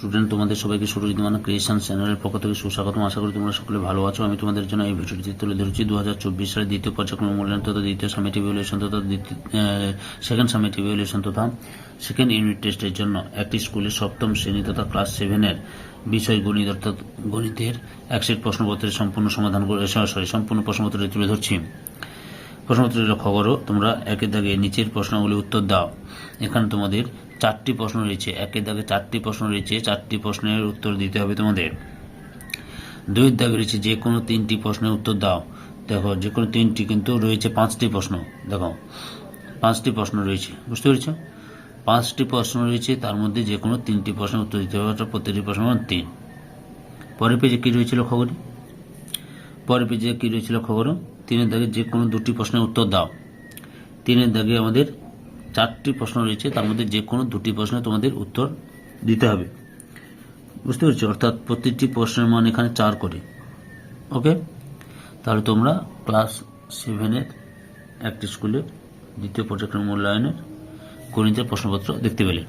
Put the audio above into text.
Student, তোমাদের সবাইকে সুরজিৎ মানা ক্রিয়েশন চ্যানেলের পক্ষ থেকে সুস্বাগতম। আশা করি তোমরা সকলে ভালো আছো। আমি তোমাদের জন্য এই ভিডিওটি তুলে ধরেছি 2024 সালের দ্বিতীয় পর্যায়ক্রমিক মূল্যায়ন তথা দ্বিতীয় সামেটিভ ইভ্যালুয়েশন তথা সেকেন্ড সামেটিভ ইভ্যালুয়েশন তথা সেকেন্ড ইউনিট টেস্টের জন্য একটি স্কুলের সপ্তম শ্রেণী তথা ক্লাস 7-এর বিষয় গণিত অর্থাৎ গণিতের এক সেট প্রশ্নপত্রের সম্পূর্ণ সমাধান করে সম্পূর্ণ প্রশ্নপত্রটি তুলে ধরছি। প্রশ্নপত্রটি লক্ষ্য করো, তোমরা একের দাগে নিচের প্রশ্নগুলি উত্তর দাও। এখানে তোমাদের 4টি প্রশ্ন রয়েছে, একের দাগে 4টি প্রশ্ন রয়েছে, 4টি প্রশ্নের উত্তর দিতে হবে তোমাদের। 2-এর দাগে রয়েছে যে কোনো 3টি প্রশ্নের উত্তর দাও। দেখো যে কোনো 3টি কিন্তু রয়েছে 5টি প্রশ্ন, দেখো 5টি প্রশ্ন রয়েছে, বুঝতে পেরেছ? 5টি প্রশ্ন রয়েছে, তার মধ্যে যে কোনো 3টি প্রশ্নের উত্তর দিতে হবে, অর্থাৎ প্রতিটি প্রশ্ন 3। পরের পেজে কী রয়েছে লক্ষ্য করি, পরের পেজে কী রয়েছে লক্ষ্য করো, 3-এর দাগে যে কোনো 2টি প্রশ্নের উত্তর দাও। 3-এর দাগে আমাদের 4টি প্রশ্ন রয়েছে, তার মধ্যে যে কোনো 2টি প্রশ্নে তোমাদের উত্তর দিতে হবে, বুঝতে পেরেছো? অর্থাৎ প্রতিটি প্রশ্নের মান এখানে 4 করে। ওকে, তাহলে তোমরা ক্লাস 7-এর একটি স্কুলে দ্বিতীয় পর্যায়ক্রমিক মূল্যায়নের গণিতের প্রশ্নপত্র দেখতে পেলে।